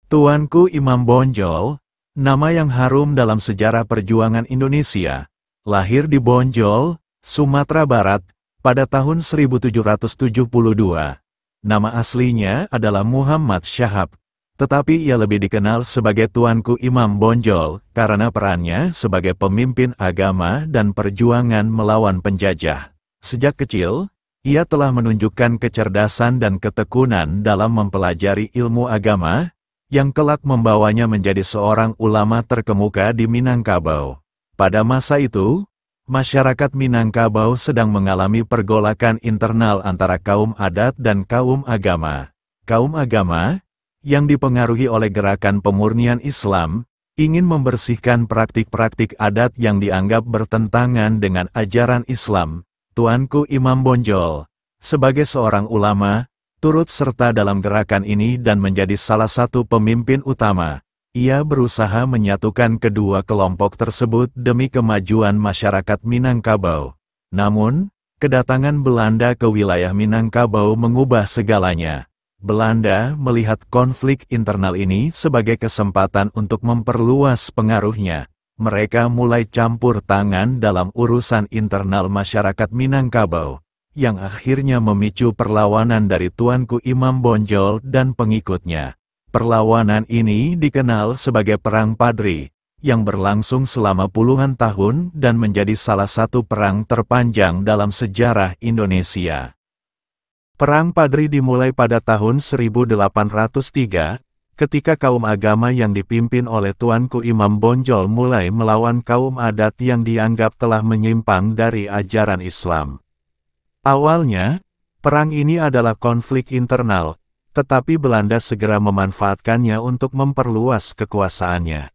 Tuanku Imam Bonjol, nama yang harum dalam sejarah perjuangan Indonesia, lahir di Bonjol, Sumatera Barat, pada tahun 1772. Nama aslinya adalah Muhammad Syahab, tetapi ia lebih dikenal sebagai Tuanku Imam Bonjol karena perannya sebagai pemimpin agama dan perjuangan melawan penjajah. Sejak kecil, ia telah menunjukkan kecerdasan dan ketekunan dalam mempelajari ilmu agama, yang kelak membawanya menjadi seorang ulama terkemuka di Minangkabau. Pada masa itu, masyarakat Minangkabau sedang mengalami pergolakan internal antara kaum adat dan kaum agama. Kaum agama, yang dipengaruhi oleh gerakan pemurnian Islam, ingin membersihkan praktik-praktik adat yang dianggap bertentangan dengan ajaran Islam. Tuanku Imam Bonjol, sebagai seorang ulama, turut serta dalam gerakan ini dan menjadi salah satu pemimpin utama. Ia berusaha menyatukan kedua kelompok tersebut demi kemajuan masyarakat Minangkabau. Namun, kedatangan Belanda ke wilayah Minangkabau mengubah segalanya. Belanda melihat konflik internal ini sebagai kesempatan untuk memperluas pengaruhnya. Mereka mulai campur tangan dalam urusan internal masyarakat Minangkabau, yang akhirnya memicu perlawanan dari Tuanku Imam Bonjol dan pengikutnya. Perlawanan ini dikenal sebagai Perang Padri, yang berlangsung selama puluhan tahun dan menjadi salah satu perang terpanjang dalam sejarah Indonesia. Perang Padri dimulai pada tahun 1803, ketika kaum agama yang dipimpin oleh Tuanku Imam Bonjol mulai melawan kaum adat yang dianggap telah menyimpang dari ajaran Islam. Awalnya, perang ini adalah konflik internal, tetapi Belanda segera memanfaatkannya untuk memperluas kekuasaannya.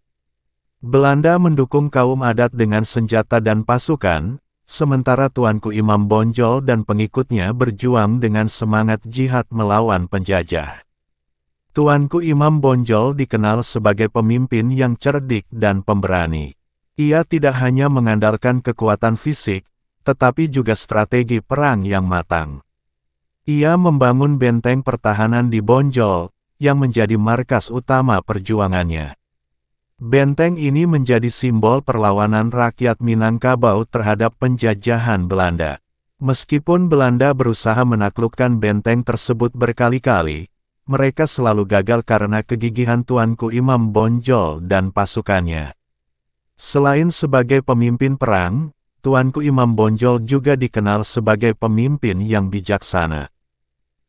Belanda mendukung kaum adat dengan senjata dan pasukan, sementara Tuanku Imam Bonjol dan pengikutnya berjuang dengan semangat jihad melawan penjajah. Tuanku Imam Bonjol dikenal sebagai pemimpin yang cerdik dan pemberani. Ia tidak hanya mengandalkan kekuatan fisik, tetapi juga strategi perang yang matang. Ia membangun benteng pertahanan di Bonjol, yang menjadi markas utama perjuangannya. Benteng ini menjadi simbol perlawanan rakyat Minangkabau terhadap penjajahan Belanda. Meskipun Belanda berusaha menaklukkan benteng tersebut berkali-kali, mereka selalu gagal karena kegigihan Tuanku Imam Bonjol dan pasukannya. Selain sebagai pemimpin perang, Tuanku Imam Bonjol juga dikenal sebagai pemimpin yang bijaksana.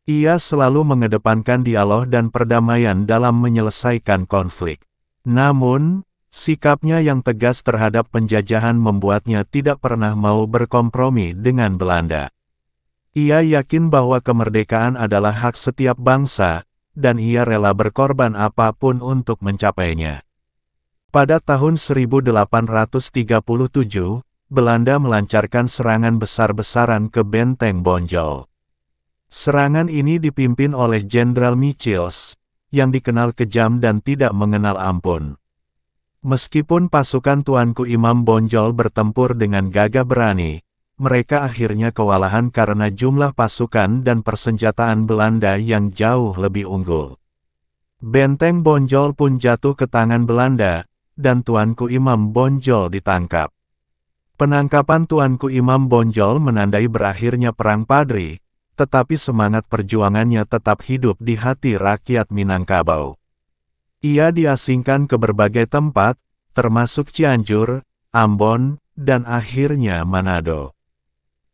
Ia selalu mengedepankan dialog dan perdamaian dalam menyelesaikan konflik. Namun, sikapnya yang tegas terhadap penjajahan membuatnya tidak pernah mau berkompromi dengan Belanda. Ia yakin bahwa kemerdekaan adalah hak setiap bangsa, dan ia rela berkorban apapun untuk mencapainya. Pada tahun 1837, Belanda melancarkan serangan besar-besaran ke benteng Bonjol. Serangan ini dipimpin oleh Jenderal Michiels, yang dikenal kejam dan tidak mengenal ampun. Meskipun pasukan Tuanku Imam Bonjol bertempur dengan gagah berani, mereka akhirnya kewalahan karena jumlah pasukan dan persenjataan Belanda yang jauh lebih unggul. Benteng Bonjol pun jatuh ke tangan Belanda, dan Tuanku Imam Bonjol ditangkap. Penangkapan Tuanku Imam Bonjol menandai berakhirnya Perang Padri, tetapi semangat perjuangannya tetap hidup di hati rakyat Minangkabau. Ia diasingkan ke berbagai tempat, termasuk Cianjur, Ambon, dan akhirnya Manado.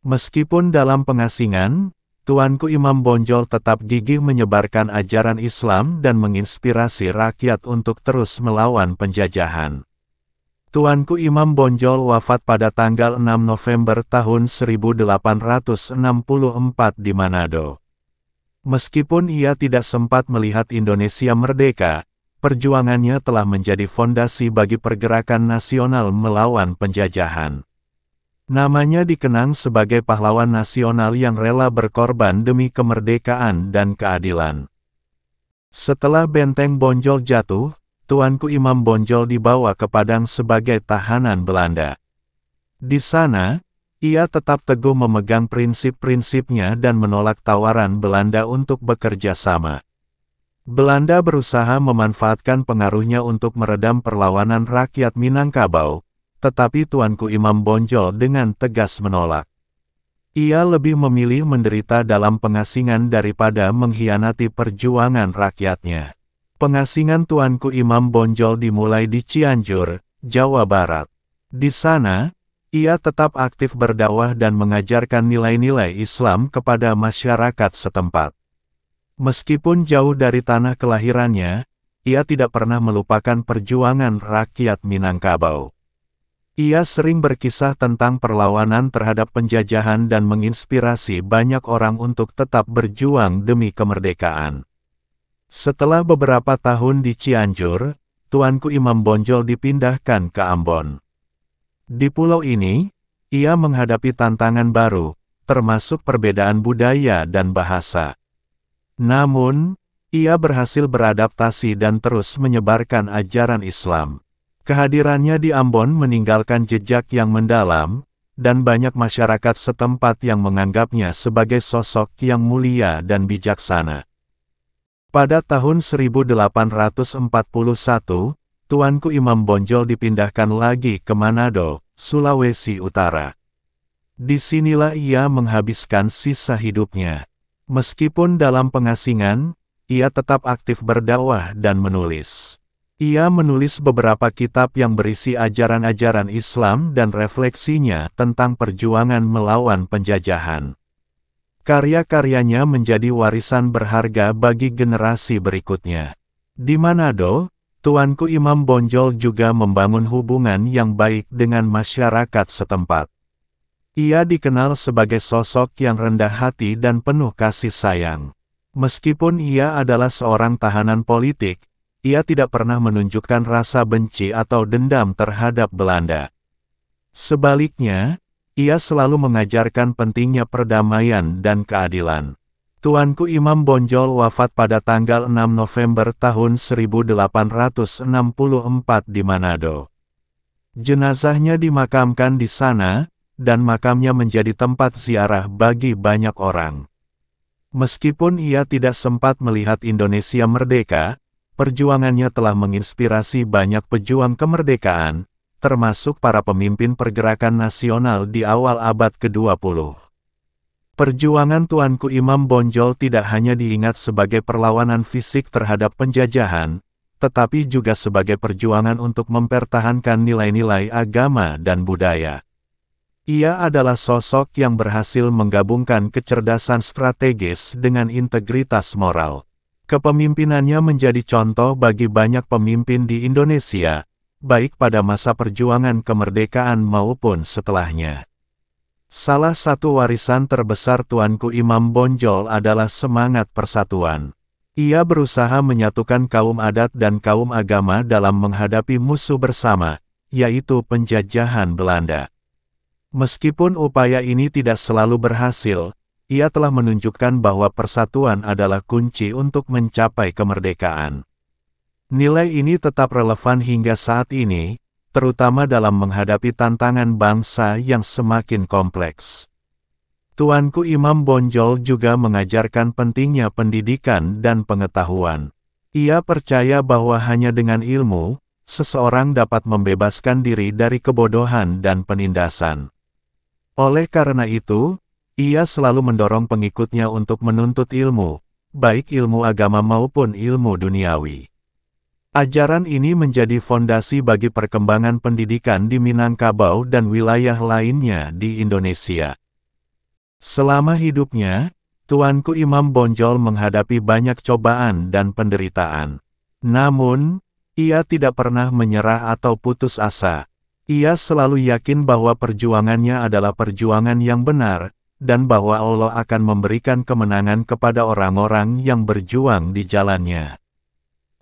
Meskipun dalam pengasingan, Tuanku Imam Bonjol tetap gigih menyebarkan ajaran Islam dan menginspirasi rakyat untuk terus melawan penjajahan. Tuanku Imam Bonjol wafat pada tanggal 6 November tahun 1864 di Manado. Meskipun ia tidak sempat melihat Indonesia merdeka, perjuangannya telah menjadi fondasi bagi pergerakan nasional melawan penjajahan. Namanya dikenang sebagai pahlawan nasional yang rela berkorban demi kemerdekaan dan keadilan. Setelah benteng Bonjol jatuh, Tuanku Imam Bonjol dibawa ke Padang sebagai tahanan Belanda. Di sana, ia tetap teguh memegang prinsip-prinsipnya dan menolak tawaran Belanda untuk bekerja sama. Belanda berusaha memanfaatkan pengaruhnya untuk meredam perlawanan rakyat Minangkabau, tetapi Tuanku Imam Bonjol dengan tegas menolak. Ia lebih memilih menderita dalam pengasingan daripada mengkhianati perjuangan rakyatnya. Pengasingan Tuanku Imam Bonjol dimulai di Cianjur, Jawa Barat. Di sana, ia tetap aktif berdakwah dan mengajarkan nilai-nilai Islam kepada masyarakat setempat. Meskipun jauh dari tanah kelahirannya, ia tidak pernah melupakan perjuangan rakyat Minangkabau. Ia sering berkisah tentang perlawanan terhadap penjajahan dan menginspirasi banyak orang untuk tetap berjuang demi kemerdekaan. Setelah beberapa tahun di Cianjur, Tuanku Imam Bonjol dipindahkan ke Ambon. Di pulau ini, ia menghadapi tantangan baru, termasuk perbedaan budaya dan bahasa. Namun, ia berhasil beradaptasi dan terus menyebarkan ajaran Islam. Kehadirannya di Ambon meninggalkan jejak yang mendalam, dan banyak masyarakat setempat yang menganggapnya sebagai sosok yang mulia dan bijaksana. Pada tahun 1841, Tuanku Imam Bonjol dipindahkan lagi ke Manado, Sulawesi Utara. Disinilah ia menghabiskan sisa hidupnya. Meskipun dalam pengasingan, ia tetap aktif berdakwah dan menulis. Ia menulis beberapa kitab yang berisi ajaran-ajaran Islam dan refleksinya tentang perjuangan melawan penjajahan. Karya-karyanya menjadi warisan berharga bagi generasi berikutnya. Di Manado, Tuanku Imam Bonjol juga membangun hubungan yang baik dengan masyarakat setempat. Ia dikenal sebagai sosok yang rendah hati dan penuh kasih sayang. Meskipun ia adalah seorang tahanan politik, ia tidak pernah menunjukkan rasa benci atau dendam terhadap Belanda. Sebaliknya, ia selalu mengajarkan pentingnya perdamaian dan keadilan. Tuanku Imam Bonjol wafat pada tanggal 6 November tahun 1864 di Manado. Jenazahnya dimakamkan di sana, dan makamnya menjadi tempat ziarah bagi banyak orang. Meskipun ia tidak sempat melihat Indonesia merdeka, perjuangannya telah menginspirasi banyak pejuang kemerdekaan, termasuk para pemimpin pergerakan nasional di awal abad ke-20. Perjuangan Tuanku Imam Bonjol tidak hanya diingat sebagai perlawanan fisik terhadap penjajahan, tetapi juga sebagai perjuangan untuk mempertahankan nilai-nilai agama dan budaya. Ia adalah sosok yang berhasil menggabungkan kecerdasan strategis dengan integritas moral. Kepemimpinannya menjadi contoh bagi banyak pemimpin di Indonesia, baik pada masa perjuangan kemerdekaan maupun setelahnya. Salah satu warisan terbesar Tuanku Imam Bonjol adalah semangat persatuan. Ia berusaha menyatukan kaum adat dan kaum agama dalam menghadapi musuh bersama, yaitu penjajahan Belanda. Meskipun upaya ini tidak selalu berhasil, ia telah menunjukkan bahwa persatuan adalah kunci untuk mencapai kemerdekaan. Nilai ini tetap relevan hingga saat ini, terutama dalam menghadapi tantangan bangsa yang semakin kompleks. Tuanku Imam Bonjol juga mengajarkan pentingnya pendidikan dan pengetahuan. Ia percaya bahwa hanya dengan ilmu, seseorang dapat membebaskan diri dari kebodohan dan penindasan. Oleh karena itu, ia selalu mendorong pengikutnya untuk menuntut ilmu, baik ilmu agama maupun ilmu duniawi. Ajaran ini menjadi fondasi bagi perkembangan pendidikan di Minangkabau dan wilayah lainnya di Indonesia. Selama hidupnya, Tuanku Imam Bonjol menghadapi banyak cobaan dan penderitaan. Namun, ia tidak pernah menyerah atau putus asa. Ia selalu yakin bahwa perjuangannya adalah perjuangan yang benar, dan bahwa Allah akan memberikan kemenangan kepada orang-orang yang berjuang di jalannya.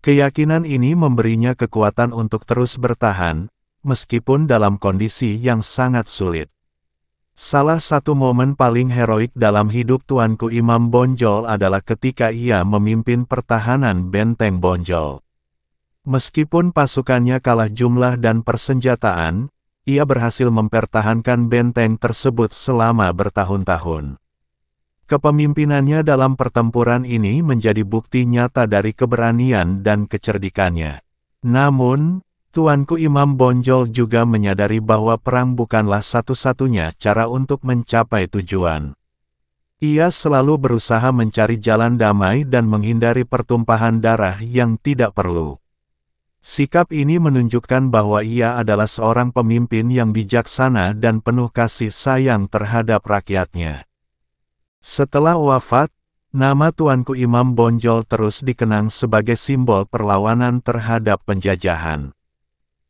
Keyakinan ini memberinya kekuatan untuk terus bertahan, meskipun dalam kondisi yang sangat sulit. Salah satu momen paling heroik dalam hidup Tuanku Imam Bonjol adalah ketika ia memimpin pertahanan Benteng Bonjol. Meskipun pasukannya kalah jumlah dan persenjataan, ia berhasil mempertahankan benteng tersebut selama bertahun-tahun. Kepemimpinannya dalam pertempuran ini menjadi bukti nyata dari keberanian dan kecerdikannya. Namun, Tuanku Imam Bonjol juga menyadari bahwa perang bukanlah satu-satunya cara untuk mencapai tujuan. Ia selalu berusaha mencari jalan damai dan menghindari pertumpahan darah yang tidak perlu. Sikap ini menunjukkan bahwa ia adalah seorang pemimpin yang bijaksana dan penuh kasih sayang terhadap rakyatnya. Setelah wafat, nama Tuanku Imam Bonjol terus dikenang sebagai simbol perlawanan terhadap penjajahan.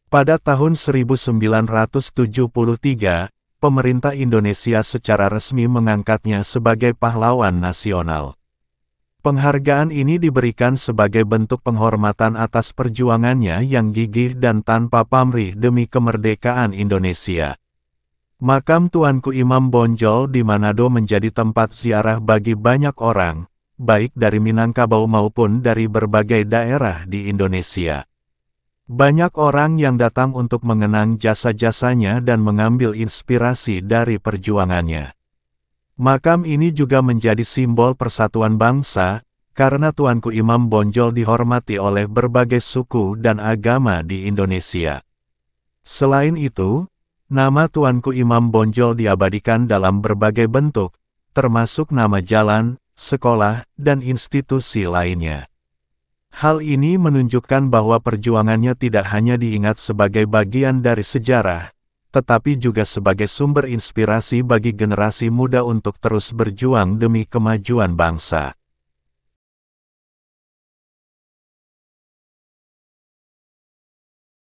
Pada tahun 1973, pemerintah Indonesia secara resmi mengangkatnya sebagai pahlawan nasional. Penghargaan ini diberikan sebagai bentuk penghormatan atas perjuangannya yang gigih dan tanpa pamrih demi kemerdekaan Indonesia. Makam Tuanku Imam Bonjol di Manado menjadi tempat ziarah bagi banyak orang, baik dari Minangkabau maupun dari berbagai daerah di Indonesia. Banyak orang yang datang untuk mengenang jasa-jasanya dan mengambil inspirasi dari perjuangannya. Makam ini juga menjadi simbol persatuan bangsa, karena Tuanku Imam Bonjol dihormati oleh berbagai suku dan agama di Indonesia. Selain itu, nama Tuanku Imam Bonjol diabadikan dalam berbagai bentuk, termasuk nama jalan, sekolah, dan institusi lainnya. Hal ini menunjukkan bahwa perjuangannya tidak hanya diingat sebagai bagian dari sejarah, tetapi juga sebagai sumber inspirasi bagi generasi muda untuk terus berjuang demi kemajuan bangsa.